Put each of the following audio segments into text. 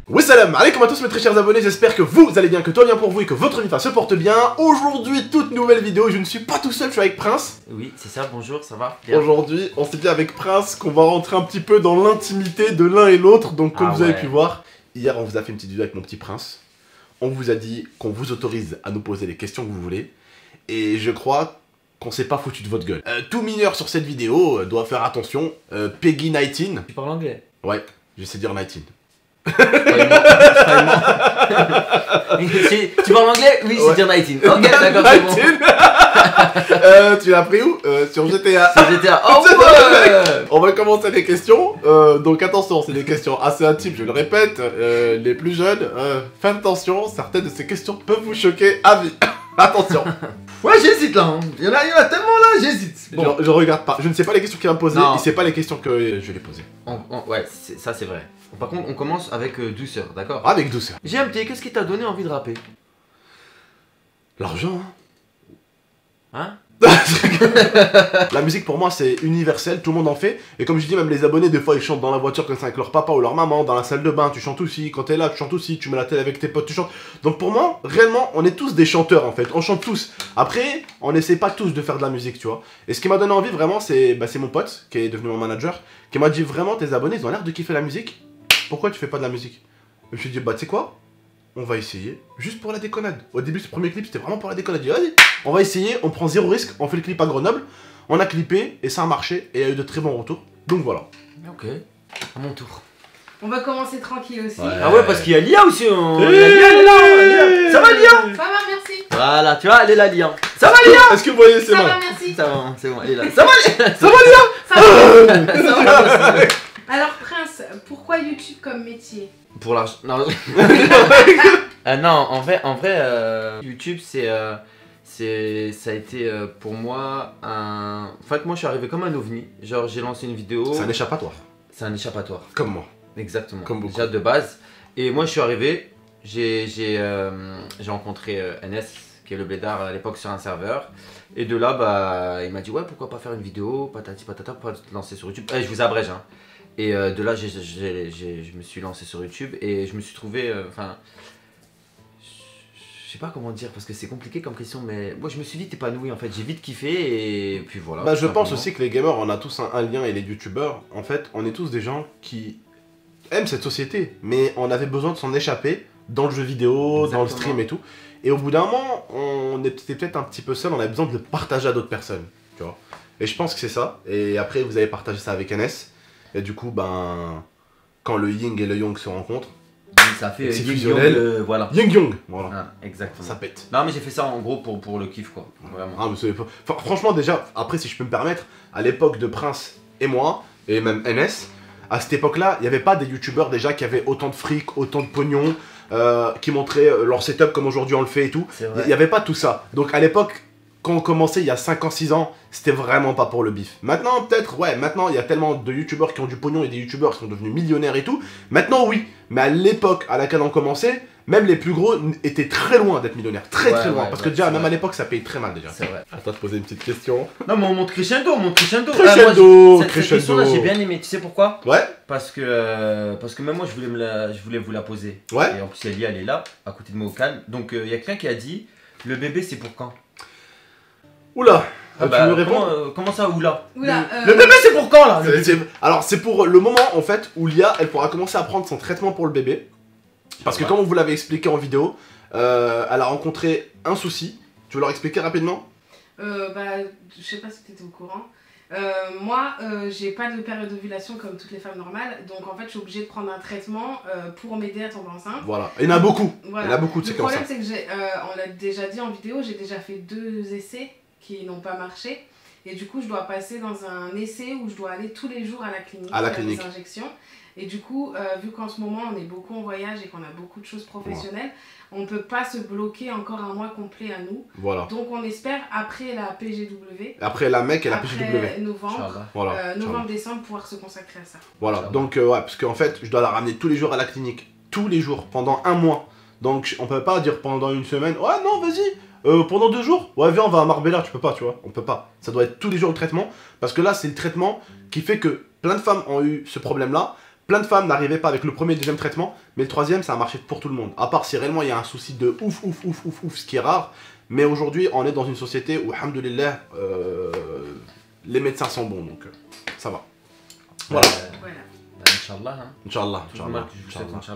Oui salam alaikum à tous mes très chers abonnés, j'espère que vous allez bien, que tout va bien pour vous et que votre vie se porte bien. Aujourd'hui, toute nouvelle vidéo, je ne suis pas tout seul, je suis avec Prince. Oui, c'est ça, bonjour, ça va? Aujourd'hui, on s'est dit avec Prince qu'on va rentrer un petit peu dans l'intimité de l'un et l'autre. Donc comme vous avez pu voir, hier on vous a fait une petite vidéo avec mon petit Prince. On vous a dit qu'on vous autorise à nous poser les questions que vous voulez. Et je crois qu'on s'est pas foutu de votre gueule. Tout mineur sur cette vidéo doit faire attention. Peggy 19. Tu parles anglais? Ouais, je sais dire 19. Tu parles anglais? Oui, c'est dire 19. Ok, d'accord, c'est bon. Tu l'as pris où? Sur GTA. Sur GTA. Oh ouais. On va commencer les questions. Donc attention, c'est des questions assez intimes, je le répète. Les plus jeunes, faites attention, certaines de ces questions peuvent vous choquer à vie. Attention. Ouais, j'hésite là. Hein. Il y en a tellement là, j'hésite. Bon. Je regarde pas. Je ne sais pas les questions qu'il va me poser et c'est pas les questions que je vais poser. Ouais, ça c'est vrai. Par contre, on commence avec douceur, d'accord? Avec douceur. J'ai un petit, qu'est-ce qui t'a donné envie de rapper? L'argent, Hein? La musique pour moi c'est universel, tout le monde en fait. Et comme je dis, même les abonnés, des fois ils chantent dans la voiture comme ça avec leur papa ou leur maman, dans la salle de bain, tu chantes aussi. Quand t'es là, tu chantes aussi, tu mets la télé avec tes potes, tu chantes. Donc pour moi, réellement, on est tous des chanteurs en fait, on chante tous. Après, on n'essaie pas tous de faire de la musique, tu vois. Et ce qui m'a donné envie vraiment, c'est mon pote, qui est devenu mon manager, qui m'a dit vraiment, tes abonnés, ils ont l'air de kiffer la musique. Pourquoi tu fais pas de la musique? Et je me suis dit, bah tu sais quoi? On va essayer, juste pour la déconnade. Au début, ce premier clip, c'était vraiment pour la déconnade. J'ai dit, vas-y, on va essayer, on prend zéro risque, on fait le clip à Grenoble. On a clippé et ça a marché et il y a eu de très bons retours. Donc voilà. Ok, à mon tour. On va commencer tranquille aussi. Ouais. Ah ouais, parce qu'il y a Lia aussi. Lia, elle est là. Ça va, Lia? Ça va, merci. Voilà, tu vois, elle est là, Lia. Ça va, Lia? Est-ce que vous voyez, c'est Ça moi? va, merci. Ça va, c'est bon, elle est là. Ça va, Lia? Ça va, Lia? Ça va. Ça va. Alors, Prince, pourquoi YouTube comme métier? Pour l'argent. Non. Non, en vrai, YouTube, ça a été pour moi un. En fait, moi, je suis arrivé comme un ovni. Genre, j'ai lancé une vidéo. C'est un échappatoire. C'est un échappatoire. Comme moi. Exactement. Comme beaucoup. Déjà de base. Et moi, je suis arrivé. J'ai rencontré NS, qui est le blédard à l'époque sur un serveur. Et de là, bah, il m'a dit ouais, pourquoi pas faire une vidéo, patati patata, pourquoi te lancer sur YouTube. Je vous abrège, hein. Et de là, je me suis lancé sur YouTube et je me suis trouvé, je sais pas comment dire parce que c'est compliqué comme question, mais moi je me suis vite épanoui en fait, j'ai vite kiffé et puis voilà. Bah, je pense aussi que les gamers, on a tous un lien et les youtubeurs, en fait, on est tous des gens qui aiment cette société, mais on avait besoin de s'en échapper dans le jeu vidéo, Exactement. dans le stream et tout. Et au bout d'un moment, on était peut-être un petit peu seul, on avait besoin de le partager à d'autres personnes, tu vois. Et je pense que c'est ça. Et après, vous avez partagé ça avec NS. Et du coup, ben, quand le Ying et le Yang se rencontrent, ça fait c'est Ying fusionnel. Yang, voilà. Ying Yang, voilà. Ah, exactement. Ça pète. Non mais j'ai fait ça en gros pour le kiff quoi, vraiment. Ah, mais enfin, franchement, déjà, après, si je peux me permettre, à l'époque de Prince et moi, et même NS, à cette époque-là, il n'y avait pas des youtubeurs déjà qui avaient autant de fric, autant de pognon, qui montraient leur setup comme aujourd'hui on le fait et tout. Il n'y avait pas tout ça. Donc à l'époque, quand on commençait il y a 5 ans, 6 ans, c'était vraiment pas pour le bif. Maintenant, peut-être, ouais, maintenant il y a tellement de youtubeurs qui ont du pognon et des youtubeurs qui sont devenus millionnaires et tout. Maintenant, oui, mais à l'époque à laquelle on commençait, même les plus gros étaient très loin d'être millionnaires. Très loin. Parce que déjà, même à l'époque, ça payait très mal déjà. C'est vrai. Attends, je posais une petite question. Non mais on monte crescendo, on monte crescendo. Crescendo, Cette question-là, j'ai bien aimé, tu sais pourquoi? Ouais. Parce que même moi je voulais vous la poser. Ouais. Et en plus elle est là, à côté de moi au calme. Donc il y a quelqu'un qui a dit, le bébé c'est pour quand? Oula. Ah tu bah, me réponds comment ça, oula? Oula, Le bébé c'est pour quand là? Alors c'est pour le moment en fait où Lia elle pourra commencer à prendre son traitement pour le bébé. Parce que comme on vous l'avait expliqué en vidéo, elle a rencontré un souci. Tu veux leur expliquer rapidement? Bah, je sais pas si tu étais au courant. Moi, j'ai pas de période d'ovulation comme toutes les femmes normales, donc en fait, je suis obligée de prendre un traitement pour m'aider à tomber enceinte. Voilà, il y en a beaucoup. Voilà. Il y en a beaucoup, c'est comme ça. Le problème, c'est que on l'a déjà dit en vidéo, j'ai déjà fait 2 essais qui n'ont pas marché. Et du coup, je dois passer dans un essai où je dois aller tous les jours à la clinique faire des injections. Et du coup, vu qu'en ce moment, on est beaucoup en voyage et qu'on a beaucoup de choses professionnelles, on ne peut pas se bloquer encore un mois complet à nous. Voilà. Donc, on espère, après la PGW, après la MEC et la après PGW. novembre, Voilà. novembre-décembre, pouvoir se consacrer à ça. Voilà, donc ouais, parce qu'en fait, je dois la ramener tous les jours à la clinique. Tous les jours, pendant un mois. Donc, on peut pas dire pendant une semaine, ouais, non, vas-y, Pendant 2 jours? Ouais, viens, on va à Marbella, tu peux pas, tu vois. On peut pas. Ça doit être tous les jours le traitement. Parce que là, c'est le traitement qui fait que plein de femmes ont eu ce problème-là. Plein de femmes n'arrivaient pas avec le premier et le deuxième traitement. Mais le troisième, ça a marché pour tout le monde. À part si réellement il y a un souci de ouf, ce qui est rare. Mais aujourd'hui, on est dans une société où, alhamdoulilah, les médecins sont bons. Donc, ça va. Voilà. Inch'Allah. Hein. Inch'Allah.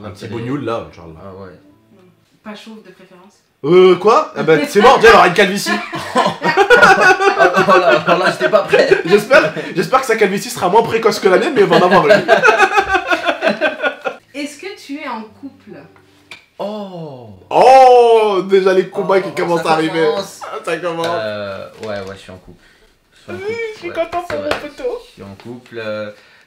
Un petit bougnoul là, Inch'Allah. Ah ouais. Pas chauve de préférence. Quoi? Eh ben, c'est mort, déjà, il y aura une calvitie. Oh là, j'étais pas prêt. J'espère que sa calvitie sera moins précoce que la mienne, mais il va en avoir une. Est-ce que tu es en couple? Oh, déjà les combats qui commencent à arriver. Ça commence. Ouais, je suis en couple. Je suis content pour mon poteau. Je suis en couple.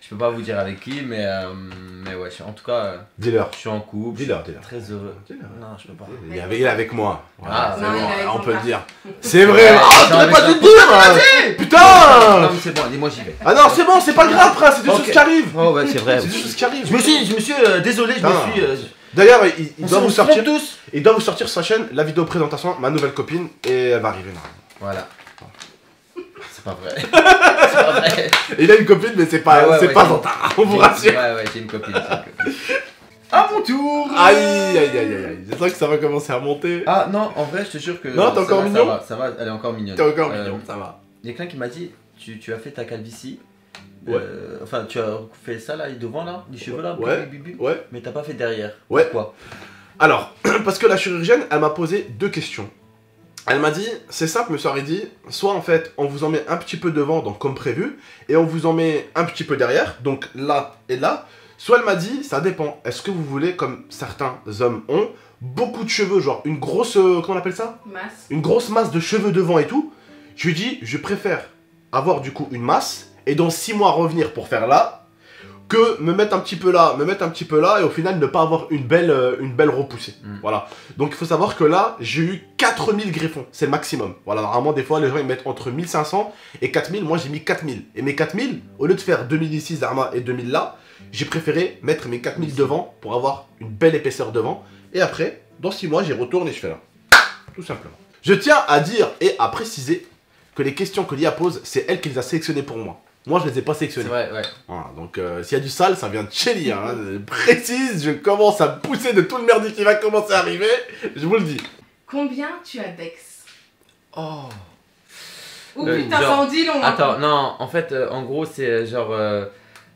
Je peux pas vous dire avec qui, mais ouais, en tout cas, dis-leur. Je suis en couple. Dis-leur. Très heureux. Non, je peux pas. Il est avec moi. Voilà, non, on peut le dire. C'est vrai. T'aurais pas dû le dire. Putain. Non, mais c'est bon, dis-moi, j'y vais. Ah non, c'est bon, c'est pas grave, frère. C'est des choses qui arrivent. Oh ouais, c'est vrai. C'est des choses qui arrivent. Je me suis désolé, je me suis. D'ailleurs, il doit vous sortir. Tous. Il doit vous sortir sur sa chaîne la vidéo présentation, ma nouvelle copine, et elle va arriver normalement. Voilà. C'est pas vrai. C'est pas vrai. Il a une copine, mais c'est pas Zantara, on vous rassure. Ouais, j'ai une copine. À mon tour. Aïe. Je sens que ça va commencer à monter. Ah non, en vrai, je te jure que. Non, t'es encore mignon. Ça va, elle est encore mignonne. T'es encore mignon, ça va. Il y a quelqu'un qui m'a dit, tu as fait ta calvitie. Ouais. Enfin, tu as fait ça là, devant là, les cheveux là, ouais. Mais t'as pas fait derrière. Ouais. Pourquoi? Alors, parce que la chirurgienne, elle m'a posé 2 questions. Elle m'a dit, c'est simple, monsieur Haridi, soit en fait, on vous en met un petit peu devant, donc comme prévu, et on vous en met un petit peu derrière, donc là et là. Soit elle m'a dit, ça dépend, est-ce que vous voulez, comme certains hommes ont, beaucoup de cheveux, genre une grosse, comment on appelle ça? Masse. Une grosse masse de cheveux devant et tout. Je lui ai dit, je préfère avoir du coup une masse, et dans 6 mois revenir pour faire là, que me mettre un petit peu là, et au final ne pas avoir une belle repoussée. Voilà. Donc il faut savoir que là, j'ai eu 4000 greffons, c'est le maximum. Voilà, normalement des fois les gens ils mettent entre 1500 et 4000, moi j'ai mis 4000. Et mes 4000, au lieu de faire 2000 ici, Zarma, et 2000 là, j'ai préféré mettre mes 4000 devant pour avoir une belle épaisseur devant. Et après, dans 6 mois, j'y retourne et je fais là. Tout simplement. Je tiens à dire et à préciser que les questions que Lia pose, c'est elle qui les a sélectionnées pour moi. Moi, je les ai pas sélectionnés. C'est vrai, ouais. Voilà, donc, s'il y a du sale, ça vient de chez Lia. Hein. Précise, je commence à me pousser de tout le merdier qui va commencer à arriver. Je vous le dis. Combien tu as d'ex? Oh. Oh putain, ça en dit long. Attends, non, en fait, en gros, c'est genre.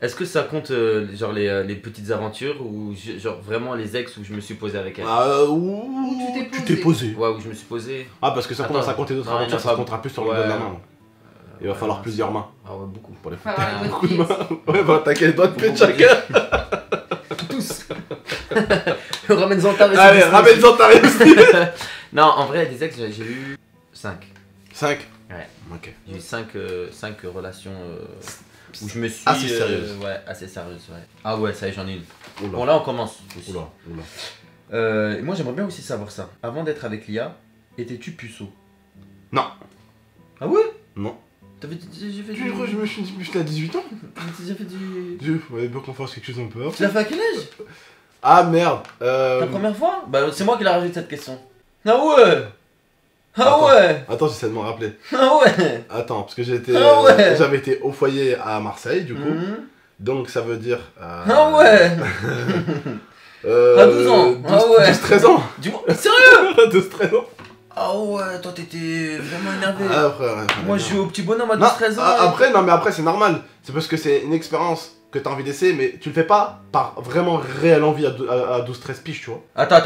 Est-ce que ça compte genre les petites aventures ou genre vraiment les ex où je me suis posé avec elle? Où tu t'es posé. Ouais, où je me suis posé. Ah, parce que ça commence à compter d'autres aventures, ça se comptera plus sur le doigt de la main. Il va falloir plusieurs mains. Ah ouais, beaucoup. Pour les faire. Beaucoup de mains. Ouais, bah t'as quel doigt de pied de chacun. Tous. Ramène Zantara. Allez, ramène Zantara aussi. Non, en vrai, des ex, j'ai eu 5. 5? Ouais. Ok. J'ai eu 5 relations où je me suis... Assez sérieuse. Ouais, assez sérieuse, ouais. Ah ouais, ça y est, j'en ai une. Oula. Bon, là, on commence. Aussi. Oula. Moi, j'aimerais bien aussi savoir ça. Avant d'être avec Lia, étais-tu puceau? Non. Ah ouais? Non. J'ai fait du... Je me suis dit, j'étais à 18 ans. T'as déjà fait du... Dieu, fallait bien qu'on fasse quelque chose un peu avant. Tu l'as fait à quel âge? Ah merde. Ta première fois? Bah, c'est moi qui l'ai rajouté cette question. Ah ouais? Ah ouais? Attends, j'essaie de m'en rappeler. Ah ouais? Attends, parce que j'avais été au foyer à Marseille, du coup. Donc ça veut dire... Ah ouais? À 12 ans? Ah ouais? 12-13 ans. Dis-moi, sérieux? 12-13 ans. Ah ouais, toi t'étais vraiment énervé. Ah frère, moi je joue au petit bonhomme à 12-13 ans. Après c'est normal. C'est parce que c'est une expérience que t'as envie d'essayer, mais tu le fais pas par vraiment réelle envie à 12-13 piges, tu vois. Attends,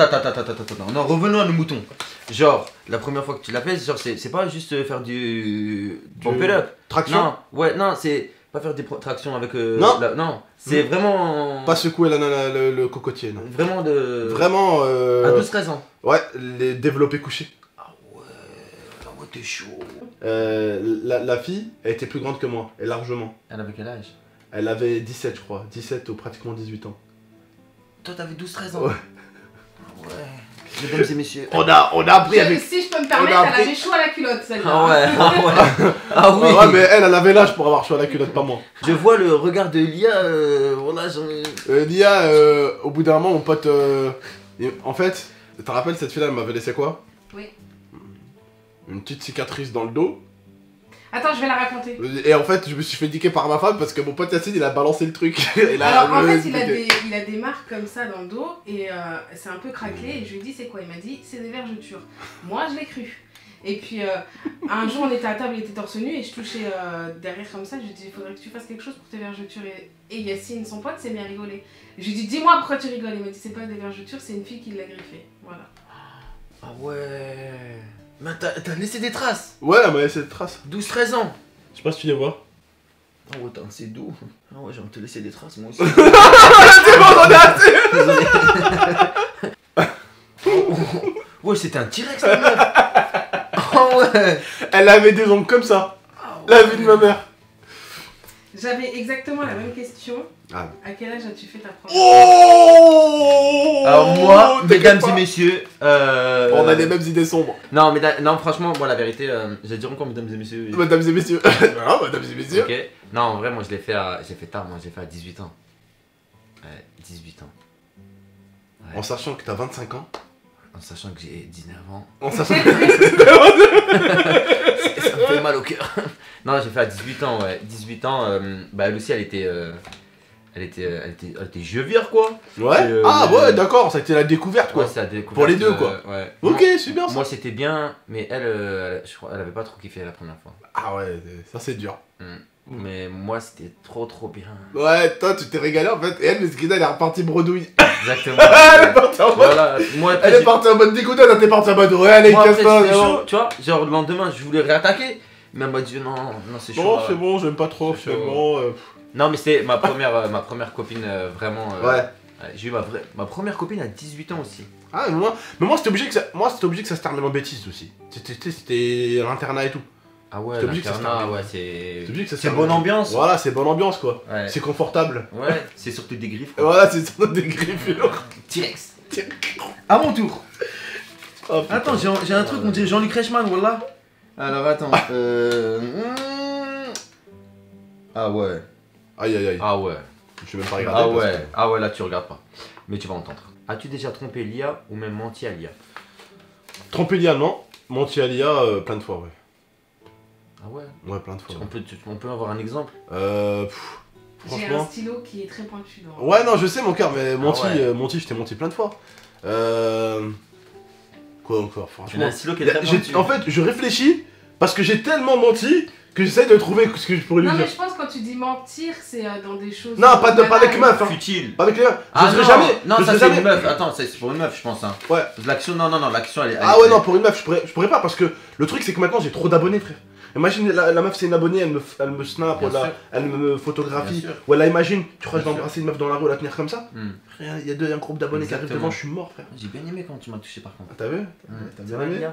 non, revenons à nos moutons. Genre, la première fois que tu l'as fait, genre c'est pas juste faire du pump it up. Traction? Non, ouais, non, c'est pas faire des tractions avec... non, non, c'est vraiment... Pas secouer le cocotier, non. Vraiment de... Vraiment... À 12-13 ans. Ouais, les développés couchés. Ah ouais, t'es chaud. La fille, elle était plus grande que moi, et largement. Elle avait quel âge? Elle avait 17, je crois. 17 ou pratiquement 18 ans. Toi, t'avais 12-13 ans? Ouais. Ah ouais. Mesdames et messieurs. On a appris avec... Si je peux me permettre, elle avait chaud à la culotte, celle-là. Ah ouais, ah ouais. Ah oui. Ouais, mais elle avait l'âge pour avoir chaud à la culotte, pas moi. Je vois le regard de Lia, voilà, j'en ai... Lia, au bout d'un moment, mon pote... En fait, tu te rappelles, cette fille-là, elle m'avait laissé quoi? Oui. une petite cicatrice dans le dos. Attends, je vais la raconter. Et en fait, je me suis fait niquer par ma femme parce que mon pote Yacine, il a balancé le truc. Et là, alors, en fait, il a des marques comme ça dans le dos et c'est un peu craquelé. Et je lui ai dit, c'est quoi? Il m'a dit, c'est des vergetures. Moi, je l'ai cru. Et puis, un jour, on était à table, il était torse nu et je touchais derrière comme ça. Je lui ai dit, il faudrait que tu fasses quelque chose pour tes vergetures. Et Yacine, son pote, s'est mis à rigoler. Je lui ai dit, dis-moi pourquoi tu rigoles. Il m'a dit, c'est pas des vergetures, c'est une fille qui l'a griffé. Voilà. Ah ouais. Mais t'as laissé des traces. Ouais, elle m'a laissé des traces. 12-13 ans. Je sais pas si tu les vois. Ah ouais, c'est doux. Ah ouais, j'ai envie de te laisser des traces, moi aussi. C'est bon, j'en ai assez. Désolé. Ouais, c'était un T-Rex, la meuf. Oh ouais. Elle avait des ongles comme ça. Oh, la vie de ma mère. J'avais exactement la même question. Ah. À quel âge as-tu fait ta première? Oh. Alors moi, mesdames et messieurs, on a les mêmes idées sombres. Non, mais non, franchement, moi la vérité, j'allais dire encore mesdames et messieurs. Mesdames et messieurs. Voilà, mesdames et messieurs. Ok. Non, en vrai, moi je l'ai fait tard, moi j'ai fait à 18 ans. Ouais, 18 ans. Ouais. En sachant que t'as 25 ans. En sachant que j'ai 19 ans. En sachant que ça me fait mal au cœur. Non, j'ai fait à 18 ans, ouais. 18 ans, bah elle aussi, elle était jeuvière, quoi. Ouais. Ah ouais, d'accord, ça a été la découverte, quoi. Ouais, c'est la découverte. Pour les deux, quoi. Ouais. Ok, c'est bien ça. Moi, c'était bien, mais elle, je crois, elle avait pas trop kiffé la première fois. Ah ouais, ça c'est dur. Mais moi, c'était trop bien. Ouais, toi, tu t'es régalé en fait. Et elle, Mesquida, elle est repartie bredouille. Exactement. Elle est partie en mode. Voilà. Moi, Elle est partie en mode dégoûtée, elle est partie en mode ouais, allez, moi, casse après, pas. c'était chaud, tu vois. Genre, le lendemain, je voulais réattaquer. Mais elle m'a dit non, c'est chaud. Non, là. c'est bon, j'aime pas trop, C'est c'est chaud. bon. Non, mais c'était ma première copine vraiment. Ouais. J'ai eu ma première copine à 18 ans aussi. Ah, mais moi, c'était obligé que ça se termine en bêtise aussi. C'était l'internat et tout. Ah ouais, C'était obligé que ça se l'internat, termine. ouais, c'est. C'est obligé que ça se C'est termine. bonne ambiance. Voilà, c'est bonne ambiance quoi. Ouais. C'est confortable. Ouais, c'est surtout des griffes. Et voilà, c'est surtout des griffures. T-Rex. À mon tour. Oh, putain. Attends, j'ai un truc, on dirait Jean-Luc Reichmann, voilà. Alors attends. Ah ouais. Aïe aïe aïe. Ah ouais. Je vais même pas regarder. Ah parce ouais. Ah ouais, là tu regardes pas. Mais tu vas entendre. As-tu déjà trompé l'IA ou même menti à l'IA? que... Tromper Lia, non. Menti à l'IA, plein de fois, ouais. Ah ouais. Ouais, plein de fois. On peut avoir un exemple? J'ai un Franchement. stylo qui est très pointu. Dans... Ouais, non, je sais mon cœur, mais menti, ouais. menti, je t'ai menti plein de fois. Quoi encore? Tu as Franchement. un stylo qui est très pointu. En fait, je réfléchis parce que j'ai tellement menti que j'essaie de trouver ce que je pourrais lui Non, dire. mais je pense que quand tu dis mentir, c'est dans des choses. Non, pas avec meuf, hein. Futile. Pas avec les meufs. Ah Je serais non, jamais. non, je ça serais c'est jamais. une meuf. Attends, c'est pour une meuf, je pense. Hein. Ouais. L'action, non, l'action elle est. Ah ouais, non, pour une meuf, je pourrais pas parce que le truc c'est que maintenant j'ai trop d'abonnés, frère. Imagine la meuf c'est une abonnée, elle me snap, Bien sûr. elle me photographie. Bien sûr. Ou elle imagine, tu crois que je Bien vais embrasser une meuf dans la rue, la tenir comme ça? Frère, il y a un groupe d'abonnés qui arrivent Exactement. devant, je suis mort, frère. J'ai bien aimé quand tu m'as touché par contre. Ah, t'as vu? T'as bien aimé?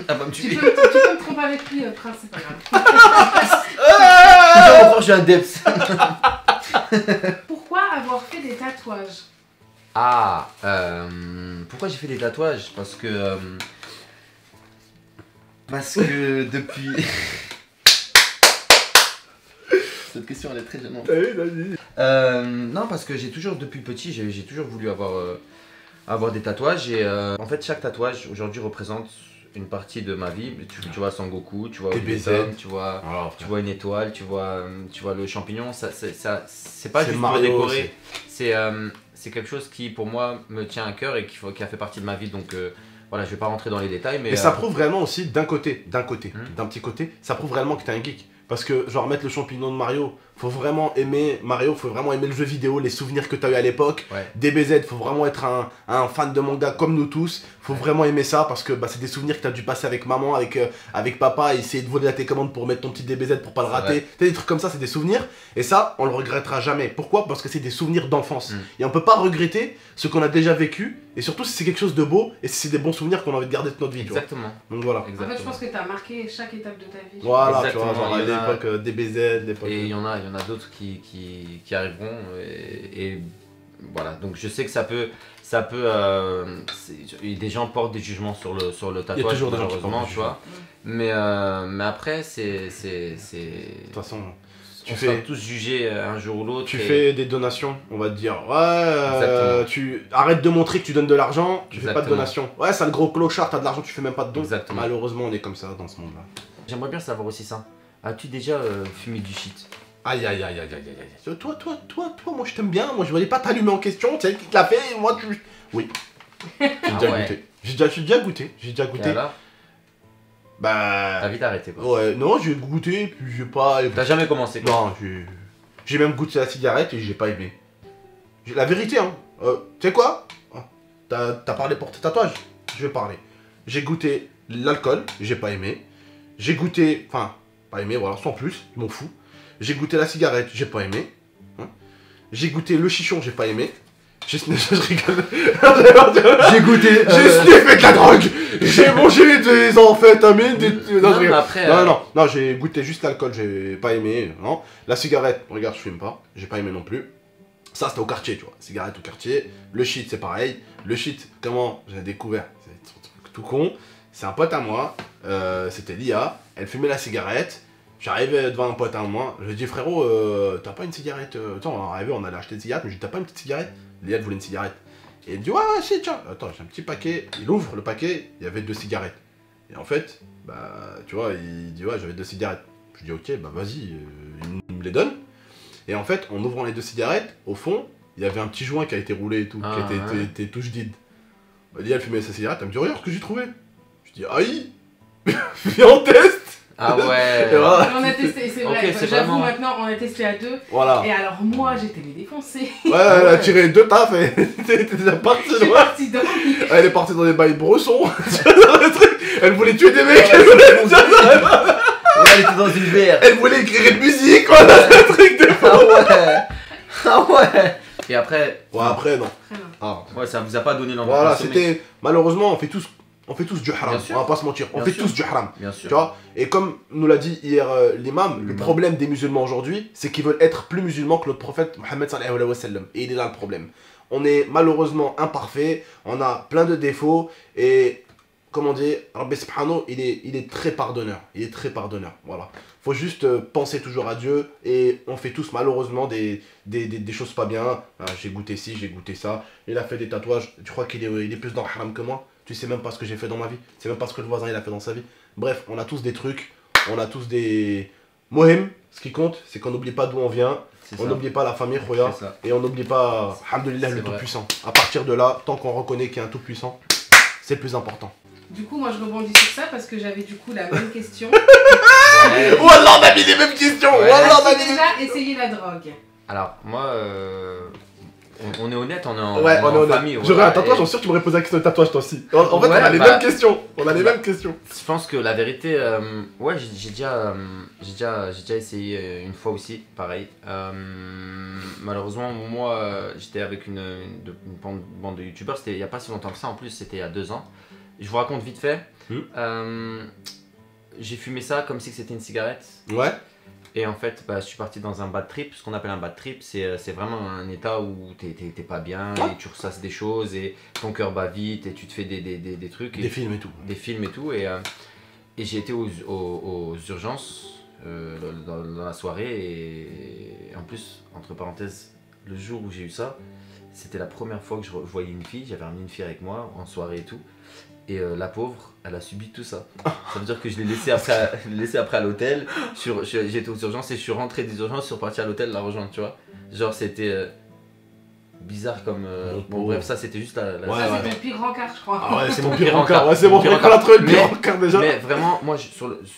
Elle va me Tu tuer. peux me tromper avec lui, Prince, c'est pas grave. Encore j'ai un Deps. Pourquoi avoir fait des tatouages? Ah, pourquoi j'ai fait des tatouages? Parce que depuis. Cette question elle est très gênante. Non, parce que j'ai toujours, depuis petit, j'ai toujours voulu avoir des tatouages et en fait chaque tatouage aujourd'hui représente une partie de ma vie. Tu vois Sangoku, tu vois DBZ, Obito, tu vois une étoile, tu vois le champignon. C'est pas C'est juste pour Mario décorer. C'est quelque chose qui pour moi me tient à cœur et qui a fait partie de ma vie. Donc voilà, je vais pas rentrer dans les détails, mais. Mais ça prouve réellement aussi d'un petit côté, ça prouve réellement que t'es un geek. Parce que genre mettre le champignon de Mario, faut vraiment aimer Mario, faut vraiment aimer le jeu vidéo, les souvenirs que t'as eu à l'époque. Ouais. DBZ, faut vraiment être un fan de manga comme nous tous. Faut vraiment aimer ça parce que bah, c'est des souvenirs que t'as dû passer avec maman, avec papa, et essayer de voler la télécommande pour mettre ton petit DBZ pour pas le rater. T'as des trucs comme ça, c'est des souvenirs. Et ça, on le regrettera jamais. Pourquoi? Parce que c'est des souvenirs d'enfance. Et on peut pas regretter ce qu'on a déjà vécu. Et surtout si c'est quelque chose de beau et si c'est des bons souvenirs qu'on a envie de garder toute notre vie. Exactement. Tu vois. Donc voilà. En fait, je pense que t'as marqué chaque étape de ta vie. Voilà, Exactement, tu vois, genre à il y en a- l'époque DBZ, l'époque. Et il y en a d'autres qui arriveront et voilà. Donc je sais que ça peut des gens portent des jugements sur le tatouage, Il y a toujours des gens qui malheureusement, portent des tu vois. Mais après c'est De toute façon, On sera tous jugés un jour ou l'autre. Tu fais des donations, on va te dire. Ouais, tu arrêtes de montrer que tu donnes de l'argent, tu fais pas de donations. Ouais, c'est le gros clochard, t'as de l'argent, tu fais même pas de dons. Exactement. Malheureusement, on est comme ça dans ce monde-là. J'aimerais bien savoir aussi ça. As-tu déjà fumé du shit? Aïe aïe aïe aïe aïe aïe. Toi, moi je t'aime bien, moi je voulais pas t'allumer en question, c'est elle qui te l'a fait, moi tu. Oui. J'ai déjà goûté. J'ai déjà goûté. Et alors? Bah. T'as vite arrêté quoi. Ouais, non, j'ai goûté, puis j'ai pas. T'as jamais commencé quoi? Non, j'ai même goûté la cigarette et j'ai pas aimé. La vérité, hein. Tu sais quoi? T'as parlé pour tes tatouages? Je vais parler. J'ai goûté l'alcool, j'ai pas aimé. J'ai goûté. Enfin, pas aimé, voilà, sans plus, je m'en fous. J'ai goûté la cigarette, j'ai pas aimé. Hein. J'ai goûté le chichon, j'ai pas aimé. Je rigole. J'ai goûté. J'ai sniffé de la drogue. J'ai mangé des amphétamines. Non, j'ai goûté juste l'alcool, j'ai pas aimé. Non. La cigarette, regarde, je fume pas. J'ai pas aimé non plus. Ça, c'était au quartier, tu vois. Cigarette au quartier. Le shit, c'est pareil. Le shit, comment j'ai découvert? C'est tout con. C'est un pote à moi. C'était Lia. Elle fumait la cigarette. J'arrive devant un pote à moi, je lui dis frérot, t'as pas une cigarette? Attends, on est arrivé, on allait acheter une cigarette, mais je lui dis t'as pas une petite cigarette? Léa voulait une cigarette. Et il me dit ouais, si, tiens, attends, j'ai un petit paquet. Il ouvre le paquet, il y avait 2 cigarettes. Et en fait, bah, tu vois, il dit ouais, j'avais 2 cigarettes. Je dis ok, bah vas-y, il me les donne. Et en fait, en ouvrant les 2 cigarettes, au fond, il y avait un petit joint qui a été roulé et tout, qui était touche vide. Bah, Léa, elle fumait sa cigarette, elle me dit regarde ce que j'ai trouvé. Je dis aïe, viens on teste. Ah ouais. Voilà. On a testé, c'est vrai. Okay, c'est j'avoue vraiment... maintenant, on a testé à 2. Voilà. Et alors moi, j'étais les défoncée. Ouais, elle a tiré 2 tafs et t'es déjà parti. Je suis partie dans Elle est partie dans des bails bressons. Elle voulait tuer des mecs. Ouais, elle était dans une VR. Elle voulait écrire une musique, voilà, un truc de fou. Ah ouais. Et après... Ouais, après, non. Ah. Ouais, ça vous a pas donné l'envie. Voilà, c'était... Malheureusement, on fait tous du haram, on va pas se mentir, on fait tous du haram, bien sûr. Tu vois. Et comme nous l'a dit hier l'imam, le problème des musulmans aujourd'hui, c'est qu'ils veulent être plus musulmans que notre prophète Mohammed sallallahu alayhi wa sallam. Et il est là le problème. On est malheureusement imparfait, on a plein de défauts, et comme on dit, Rabbi Subhanahu, il est très pardonneur, voilà. Faut juste penser toujours à Dieu, et on fait tous malheureusement des choses pas bien. Ah, j'ai goûté ci, j'ai goûté ça, il a fait des tatouages, tu crois qu'il est plus dans le haram que moi? Tu sais même pas ce que j'ai fait dans ma vie. C'est même pas ce que le voisin il a fait dans sa vie. Bref, on a tous des trucs. On a tous des... Mohim, ce qui compte, c'est qu'on n'oublie pas d'où on vient. On n'oublie pas la famille, Khoya. Et on n'oublie pas, alhamdoulilah, le Tout-Puissant. À partir de là, tant qu'on reconnaît qu'il y a un Tout-Puissant, c'est le plus important. Du coup, moi je rebondis sur ça parce que j'avais du coup la même question. Ouais. Wallah, on a mis les mêmes questions. Ouais. Wallah, on a As-tu mis déjà essayé la drogue? Alors, moi... On est honnête, on est en, ouais, on est en famille. J'aurais un tatouage, j'en suis sûr que tu m'aurais posé la question de tatouage toi aussi. En fait, on a les mêmes questions. Je pense que la vérité, ouais, j'ai déjà essayé une fois aussi, pareil. Malheureusement, moi, j'étais avec une bande de youtubeurs, c'était il n'y a pas si longtemps que ça, en plus, c'était il y a 2 ans. Je vous raconte vite fait. J'ai fumé ça comme si c'était une cigarette. Ouais. Et en fait, bah, je suis parti dans un bad trip. Ce qu'on appelle un bad trip, c'est vraiment un état où t'es pas bien et tu ressasses des choses et ton cœur bat vite et tu te fais des trucs. Des films et tout. Des films et tout. Et j'ai été aux urgences dans la soirée. Et en plus, entre parenthèses, le jour où j'ai eu ça, c'était la première fois que je voyais une fille. J'avais ramené une fille avec moi en soirée et tout. Et la pauvre, elle a subi tout ça. Ça veut dire que je l'ai laissée après à l'hôtel. J'étais aux urgences et je suis rentré des urgences, je suis reparti à l'hôtel la rejoindre, tu vois. Genre c'était bizarre comme... bon bref, ça c'était juste la... Ouais, ça c'est ton pire rencard, je crois. Ah ouais, c'est mon pire rencard. Ouais, c'est mon pire rencard déjà. Mais vraiment, moi,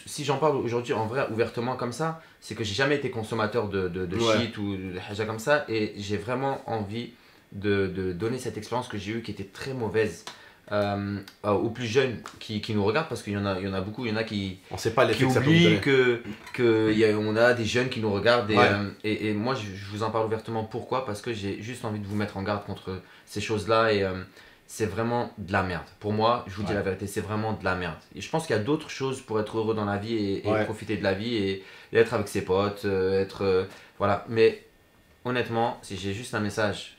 si j'en parle aujourd'hui en vrai, ouvertement comme ça, c'est que j'ai jamais été consommateur de shit ou de haja comme ça. Et j'ai vraiment envie de donner cette expérience que j'ai eue qui était très mauvaise. Aux plus jeunes qui nous regardent, parce qu'il y en a beaucoup, il y en a qui oublient qu'on a des jeunes qui nous regardent et moi je vous en parle ouvertement. Pourquoi? Parce que j'ai juste envie de vous mettre en garde contre ces choses là et c'est vraiment de la merde. Pour moi, je vous dis la vérité, c'est vraiment de la merde. Et je pense qu'il y a d'autres choses pour être heureux dans la vie et profiter de la vie et être avec ses potes, voilà. Mais honnêtement, si j'ai juste un message,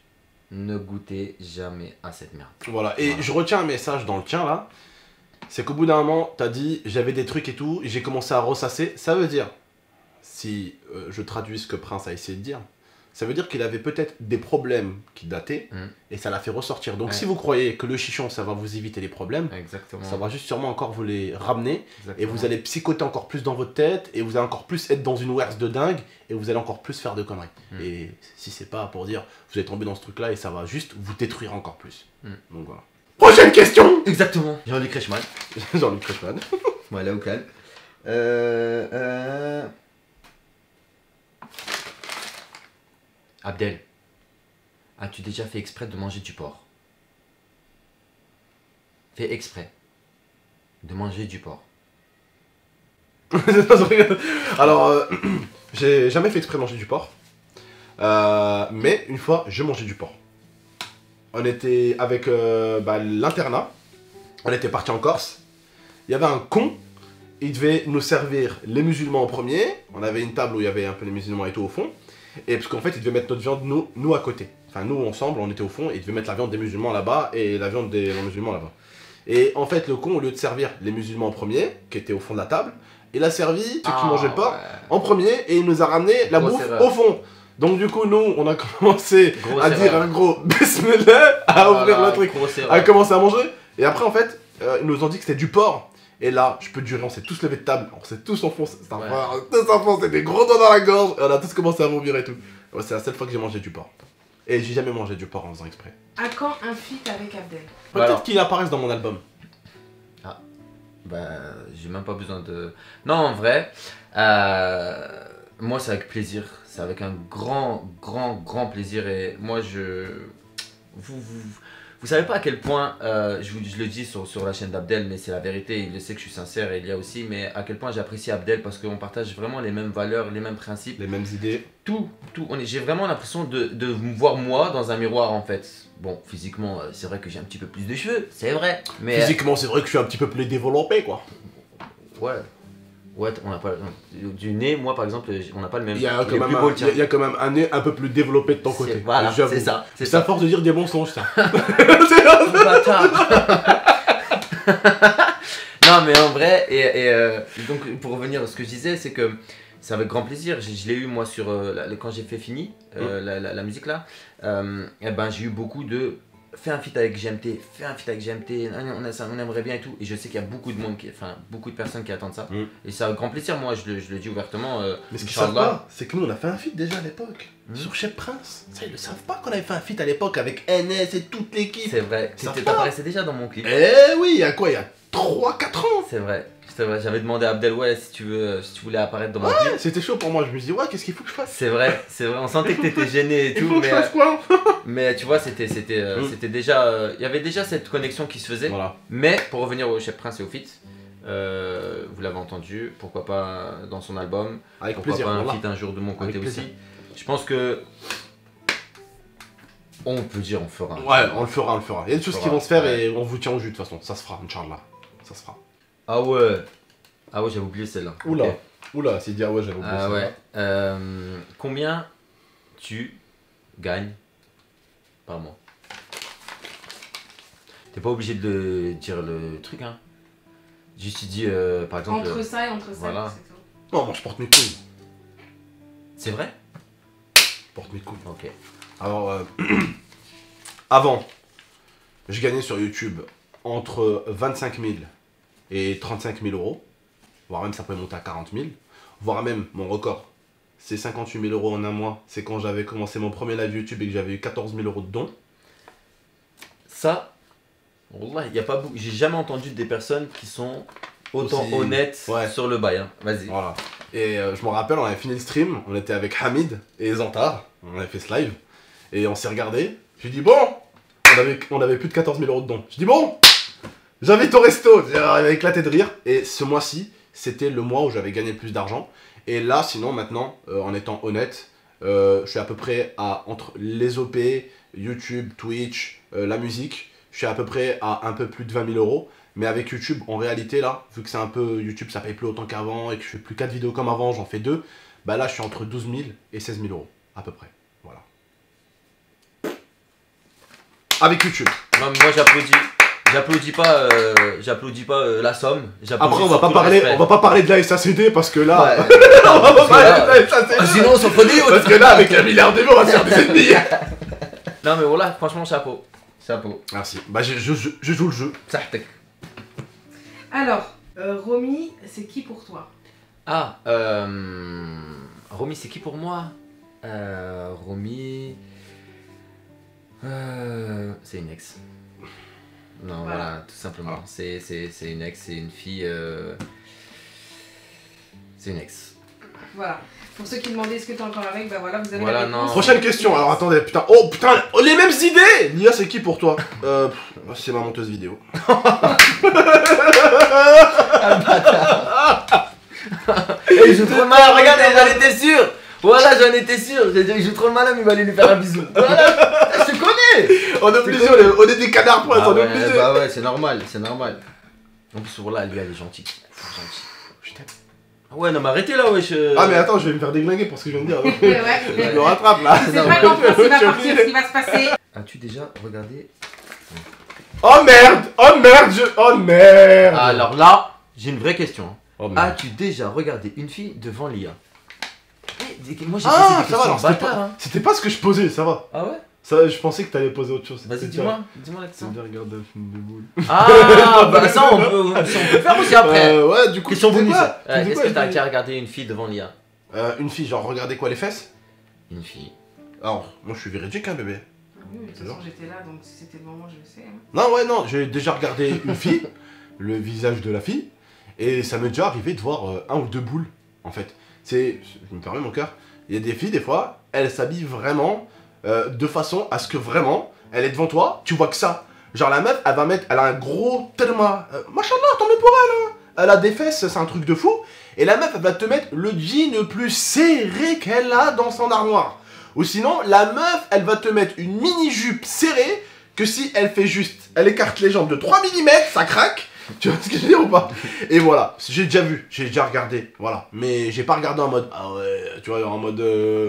ne goûtez jamais à cette merde. Voilà, et je retiens un message dans le tien là, c'est qu'au bout d'un moment, t'as dit j'avais des trucs et tout, et j'ai commencé à ressasser, ça veut dire, si je traduis ce que Prince a essayé de dire, ça veut dire qu'il avait peut-être des problèmes qui dataient et ça l'a fait ressortir. Donc si vous croyez que le chichon ça va vous éviter les problèmes, ça va juste sûrement encore vous les ramener et vous allez psychoter encore plus dans votre tête et vous allez encore plus être dans une werse de dingue et vous allez encore plus faire de conneries. Et si c'est pas pour dire vous allez tomber dans ce truc là et ça va juste vous détruire encore plus. Donc voilà. Prochaine question. Exactement. Jean-Luc Reichmann. Jean-Luc Reichmann. Voilà, au calme. Abdel, as-tu déjà fait exprès de manger du porc? Fait exprès de manger du porc. Alors, j'ai jamais fait exprès de manger du porc. Mais une fois, j'ai mangé du porc. On était avec l'internat. On était parti en Corse. Il y avait un con. Il devait nous servir les musulmans en premier. On avait une table où il y avait un peu les musulmans et tout au fond. Et parce qu'en fait, il devait mettre notre viande, nous à côté. Enfin, nous ensemble, on était au fond, et il devait mettre la viande des musulmans là-bas et la viande des non-musulmans là-bas. Et en fait, le con, au lieu de servir les musulmans en premier, qui étaient au fond de la table, il a servi ceux qui mangeaient pas en premier et il nous a ramené la bouffe au fond. Donc, du coup, nous, on a commencé à dire un gros bismillah, à ouvrir le truc, à commencer à manger. Et après, en fait, ils nous ont dit que c'était du porc. Et là, je peux te jurer, on s'est tous levés de table, on s'est tous enfoncés, des gros doigts dans la gorge, et on a tous commencé à vomir et tout. Ouais, c'est la seule fois que j'ai mangé du porc. Et j'ai jamais mangé du porc en faisant exprès. À quand un feat avec Abdel? Peut-être qu'il apparaisse dans mon album. Ah, bah, j'ai même pas besoin de... Non, en vrai, moi c'est avec plaisir, c'est avec un grand plaisir, et moi Vous savez pas à quel point, je le dis sur la chaîne d'Abdel, mais c'est la vérité, il le sait que je suis sincère et il y a aussi, mais à quel point j'apprécie Abdel parce qu'on partage vraiment les mêmes valeurs, les mêmes principes. Les mêmes idées. Tout. J'ai vraiment l'impression de me voir moi dans un miroir en fait. Bon, physiquement, c'est vrai que j'ai un petit peu plus de cheveux, c'est vrai. Mais physiquement, c'est vrai que je suis un petit peu plus développé quoi. Ouais, on n'a pas du nez, moi par exemple, on n'a pas le même. Il y a quand même un nez un peu plus développé de ton côté. Voilà, c'est ça. C'est à force de dire des mensonges ça. Non mais en vrai, donc pour revenir à ce que je disais, c'est que c'est avec grand plaisir. Je l'ai eu moi sur quand j'ai fait fini la musique là. Et ben j'ai eu beaucoup de fais un feat avec GMT, on aimerait bien et tout. Et je sais qu'il y a beaucoup de monde, beaucoup de personnes qui attendent ça. Et c'est avec grand plaisir, moi je le dis ouvertement. Mais ce qu'ils savent pas, c'est que nous on a fait un feat déjà à l'époque. Sur Chef Prince. Ça, ils le savent pas qu'on avait fait un feat à l'époque avec NS et toute l'équipe. C'est vrai, t'apparaissais déjà dans mon clip. Eh oui, il y a quoi? Il y a 3-4 ans. C'est vrai. J'avais demandé à Abdel, ouais, si tu voulais apparaître dans mon clip. C'était chaud pour moi, je me dis, ouais, qu'est-ce qu'il faut que je fasse? C'est vrai, on sentait que t'étais gêné et tout. Il faut que je fasse quoi? Mais tu vois, c'était déjà. Il y avait déjà cette connexion qui se faisait. Voilà. Mais pour revenir au Chef Prince et au feat, vous l'avez entendu, pourquoi pas dans son album, avec pourquoi plaisir, pas un feat un jour de mon côté aussi. Je pense que. On peut dire, on fera. Ouais, on le fera. Il y a des choses qui vont se faire et on vous tient au jus de toute façon. Ça se fera, Inch'Allah. Ça se fera. Ah ouais, j'avais oublié celle-là. Oula, c'est dit ah ouais, j'avais oublié celle-là. Ouais. Combien tu gagnes par mois? T'es pas obligé de dire le truc, hein. Juste tu dis, par exemple... Entre ça et entre ça, voilà. C'est tout. Non, moi je porte mes couilles. C'est vrai? Je porte mes couilles. Ok. Alors, avant, je gagnais sur YouTube entre 25 000 et 35 000 euros, voire même ça peut monter à 40 000, voire même mon record, c'est 58 000 euros en un mois, c'est quand j'avais commencé mon premier live YouTube et que j'avais eu 14 000 euros de dons. Ça, il y a pas beaucoup, j'ai jamais entendu des personnes qui sont autant honnêtes sur le bail, hein. Vas-y. Voilà. Et je me rappelle, on avait fini le stream, on était avec Hamid et Zantar, on avait fait ce live, et on s'est regardé, j'ai dit bon, on avait plus de 14 000 euros de dons. Je dis bon, j'invite au resto, il avait éclaté de rire, et ce mois-ci, c'était le mois où j'avais gagné le plus d'argent. Et là, sinon, maintenant, en étant honnête, je suis à peu près à, entre les OP, YouTube, Twitch, la musique, je suis à peu près à un peu plus de 20 000 euros. Mais avec YouTube, en réalité, là, vu que c'est un peu YouTube, ça paye plus autant qu'avant et que je fais plus 4 vidéos comme avant, j'en fais 2, bah là, je suis entre 12 000 et 16 000 euros, à peu près. Voilà. Avec YouTube. Moi, j'applaudis. j'applaudis pas la somme. Après, on va pas parler de la SACD parce que là. Ouais. On va pas parler de la SACD. Sinon, on s'en prenait. Parce que là, avec 1 milliard d'euros, on va se faire des ennemis. Non, mais voilà, franchement, chapeau. Merci. Bah, je joue le jeu. Alors, Romy, c'est qui pour toi? Ah, Romy, c'est qui pour moi? Romy. C'est une ex. Non, voilà, tout simplement. C'est une ex, c'est une fille. C'est une ex. Voilà. Pour ceux qui demandaient est-ce que t'es encore avec, bah voilà, vous avez Voilà, la réponse. non. Prochaine question. Alors attendez, putain. Oh putain, les mêmes idées. Nia, c'est qui pour toi? C'est ma monteuse vidéo. Et il joue trop le malin, regardez, j'en étais sûr. Voilà, j'en étais sûr. J'ai dit, il joue trop le malin, mais il va aller lui faire un bisou. Voilà, je te connais. On est obligé, on est des canards pour on est obligé. Bah ouais, c'est normal. En plus, voilà, lui, elle est gentille. Je t'aime. Ah ouais, non, mais arrêtez là, wesh. Ah, mais attends, je vais me faire déglinguer pour ce que je viens de dire. Ouais. Je me rattrape là. C'est pas compris ce qui va partir, ce qui va se passer. As-tu déjà regardé? Oh merde. Oh merde. Alors là, j'ai une vraie question. Oh, merde. As-tu déjà regardé une fille devant l'IA? Moi j'ai Ah, posé des ça va, questions alors bâtards. c'était pas ce que je posais, ça va. Ah ouais? Ça, je pensais que t'allais poser autre chose. Vas-y, dis-moi la question. J'ai regardé un film de boule. Ah, bah ça on peut faire aussi après. Ouais, du coup, Question tu sais bonus. quoi Est-ce que t'as déjà regardé une fille devant l'IA? Une fille, genre, regardez quoi, les fesses? Une fille. Alors, moi je suis véridique, hein, bébé. Oui, mais de toute façon, j'étais là, donc si c'était le moment, je le sais. Hein. Non, ouais, non, j'ai déjà regardé une fille, le visage de la fille, et ça m'est déjà arrivé de voir 1 ou 2 boules, en fait. Je me permets mon cœur, il y a des filles, des fois, elles s'habillent vraiment de façon à ce que vraiment, elle est devant toi, tu vois que ça. Genre la meuf, elle a un gros tellement, machallah, tant mieux pour elle, hein. Elle a des fesses, c'est un truc de fou, et la meuf, elle va te mettre le jean le plus serré qu'elle a dans son armoire. Ou sinon, la meuf, elle va te mettre une mini-jupe serrée, que si elle fait juste, elle écarte les jambes de 3 mm, ça craque. Tu vois ce que je veux dire ou pas? Et voilà, j'ai déjà vu, j'ai déjà regardé, voilà. Mais j'ai pas regardé en mode, ah ouais, tu vois, en mode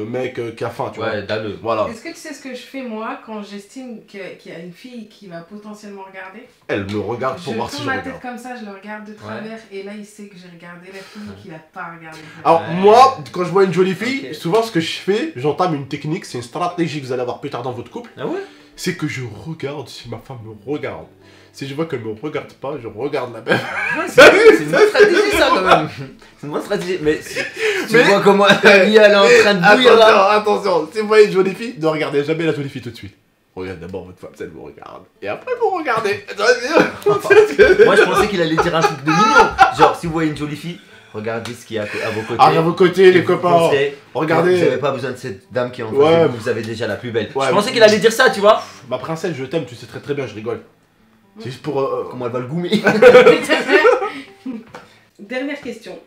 mec qui a faim, tu vois. Ouais, dalleux. Voilà. Est-ce que tu sais ce que je fais moi quand j'estime qu'il y a une fille qui va potentiellement regarder? Elle me regarde pour voir si je tourne ma regarde. tête comme ça, je le regarde de travers et là il sait que j'ai regardé la fille qu'il a pas regardé. Alors Ouais. moi, quand je vois une jolie fille, Ok. souvent ce que je fais, j'entame une technique, c'est une stratégie que vous allez avoir plus tard dans votre couple, Ah ouais? c'est que je regarde si ma femme me regarde. Si je vois qu'elle me regarde pas, je regarde la meuf. C'est une bonne stratégie ça quand même. C'est une bonne stratégie. Mais tu vois comment l'IA elle est en train de bouillir là. Attention, si vous voyez une jolie fille, ne regardez jamais la jolie fille tout de suite. Regardez d'abord votre femme, si elle vous regarde. Et après vous regardez. Moi je pensais qu'il allait dire un truc de mignon. Genre si vous voyez une jolie fille, regardez ce qu'il y a à vos côtés. Ah, à vos côtés, les Vous copains. pensez, Regardez. Vous n'avez pas besoin de cette dame qui est en face Ouais. de vous, vous avez déjà la plus belle. Ouais. Je pensais qu'il allait dire ça, tu vois. Ma princesse, je t'aime, tu sais très bien, je rigole. C'est juste pour. Comment elle va le goumer. Dernière question.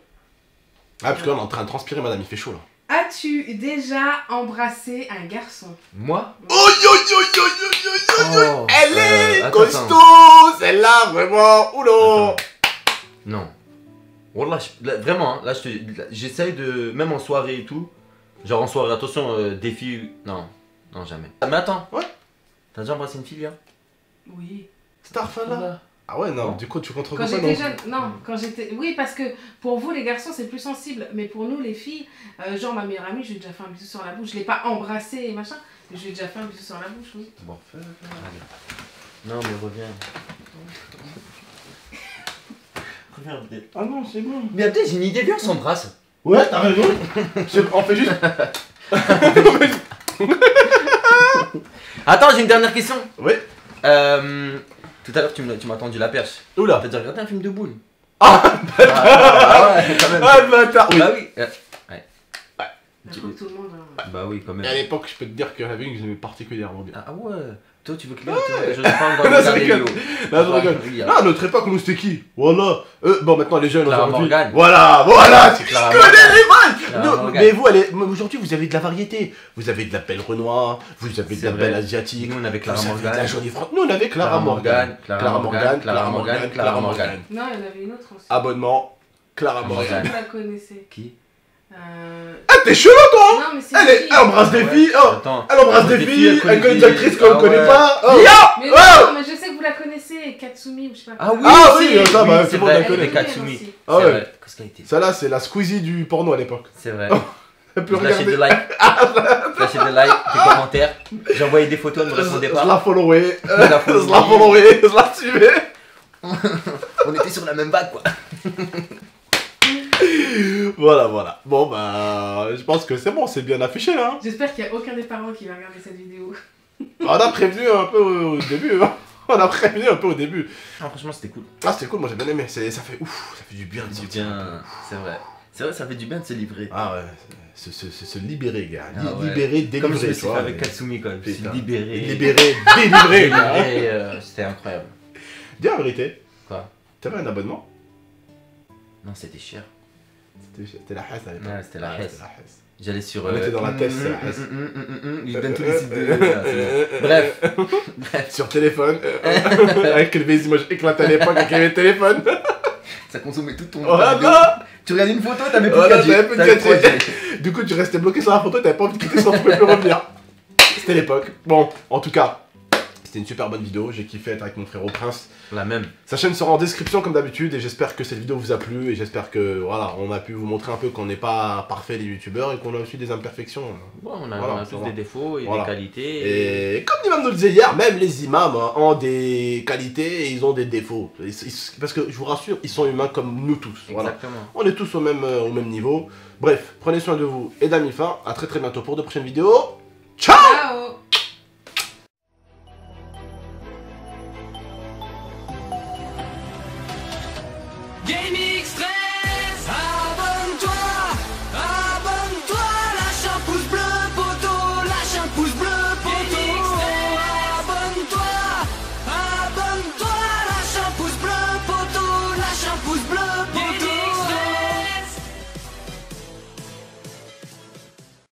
Ah, parce que là, on est en train de transpirer, madame, il fait chaud là. As-tu déjà embrassé un garçon? Moi? Oh, yo, yo, yo, yo, yo, yo, yo. Oh, Elle est attends, costaud, celle-là, vraiment. Oula. Attends. Non. Wallah, là, vraiment, hein, là j'essaye de. Même en soirée et tout. Genre en soirée, attention, des filles. Non, non, jamais. Mais attends. Ouais. T'as déjà embrassé une fille, hein? Oui. Starfala. Ah ouais, non, Non. du coup, tu contre Quand ça, j'étais non. jeune, non, quand j'étais. Oui, parce que pour vous, les garçons, c'est plus sensible. Mais pour nous, les filles, genre ma meilleure amie, je lui ai déjà fait un bisou sur la bouche. Je l'ai pas embrassé et machin, mais je lui ai déjà fait un bisou sur la bouche, oui. Bon, fais. Non, mais reviens. Reviens, Abdel. Ah non, c'est bon. Mais Abdel, j'ai une idée, viens, on s'embrasse. Ouais, t'as raison. On fait juste. Attends, j'ai une dernière question. Ouais. Tout à l'heure, tu m'as tendu la perche. Oula. T'as déjà regardé un film de boules? Ah, ouais, quand même. Ah, le bâtard. Oui. Bah oui. Mais comme tout le monde. Hein. Bah oui, quand même. Et à l'époque, je peux te dire qu'il y en avait une que j'aimais particulièrement bien. Ah ouais. Toi, tu veux que je parle dans Là, je regarder rigole. Léo. Là, je rigole. Oui, Non, à notre époque, nous, c'était qui? Voilà. Bon, maintenant, les jeunes, Clara aujourd'hui. Morgan. Voilà, tu Clara connais les vannes. Clara Non, Morgan. mais vous, aujourd'hui, vous avez de la variété. Vous avez de la belle Renoir, vous avez de C'est la vrai. belle asiatique. Nous, on avait Clara vous avez de Morgan. la jolie France. Nous, on avait Clara Morgan. Clara Morgan. Clara Morgan. Clara Morgan. Non, il y en avait une autre aussi. Abonnement, Clara Morgan. Morgan. Vous la connaissez. Qui? Ah, t'es chelou, toi. Non, mais c'est Elle embrasse des Ouais. filles. Oh. Attends. Elle embrasse des filles. Elle connaît des actrices qu'on ne connaît pas. Oh. Mais non, mais je sais que vous la connaissez, Katsumi ou je sais pas. Ah oui, Ah si, oui, ça, bah, c'est tout le monde vrai, la connaît. mais Katsumi. aussi. Ah ouais. vrai. Qu'est-ce qu'elle était? Celle-là, c'est la Squeezie du porno à l'époque. C'est vrai. Elle peut Je lâchais des regarder. likes. Je lâchais des likes, des commentaires. J'envoyais des photos, elle ne me répondait Je pas. la followais. Je la followais. Je la suivais. On était sur la même vague, quoi. Voilà. Bon, bah, je pense que c'est bon, c'est bien affiché là. J'espère qu'il n'y a aucun des parents qui va regarder cette vidéo. On a prévenu un peu au début. Hein. On a prévenu un peu au début. Ah, franchement, c'était cool. Ah, c'était cool, moi j'ai bien aimé. Ça fait ouf, ça fait du bien de Du sortir. bien, c'est vrai. C'est vrai, ça fait du bien de se livrer. Ah ouais, se libérer, gars. Ah ouais. Libérer, délivrer. Comme je me tu suis vois, fait avec mais- Katsumi, quoi. Je me suis Putain. libéré. Libérer, délivrer, gars. Délivrer, c'était incroyable. Dis la vérité. Quoi? T'avais un abonnement? Non, c'était cher. C'était la Hesse à l'époque. Ouais, c'était la Ouais, Hesse. c'était la Hesse. J'allais sur. On était dans la tête, c'est la Hesse. Il donne tous les sites de. Bref. Sur téléphone. Avec les images éclatées à l'époque avec les téléphones. Ça consommait tout ton. Oh là vidéo. là. Tu regardais une photo, t'avais plus Oh de là, 4G. t'avais plus de T'avais 4G. 3G. Du coup, tu restais bloqué sur la photo, t'avais pas envie de quitter sans tu pouvais plus revenir. C'était l'époque. Bon, en tout cas, c'était une super bonne vidéo. J'ai kiffé être avec mon frérot Prince. La même. Sa chaîne sera en description comme d'habitude et j'espère que cette vidéo vous a plu et j'espère que voilà, on a pu vous montrer un peu qu'on n'est pas parfait les youtubeurs et qu'on a aussi des imperfections. Bon, on a, Voilà, on a ça tous va. des défauts et Voilà. des qualités. Et comme l'imam nous le disait hier, même les imams hein, ont des qualités et ils ont des défauts. Parce que je vous rassure, ils sont humains comme nous tous. Voilà. Exactement. On est tous au même niveau. Bref, prenez soin de vous et d'Amifa. À très bientôt pour de prochaines vidéos. Ciao. Ciao. Gaming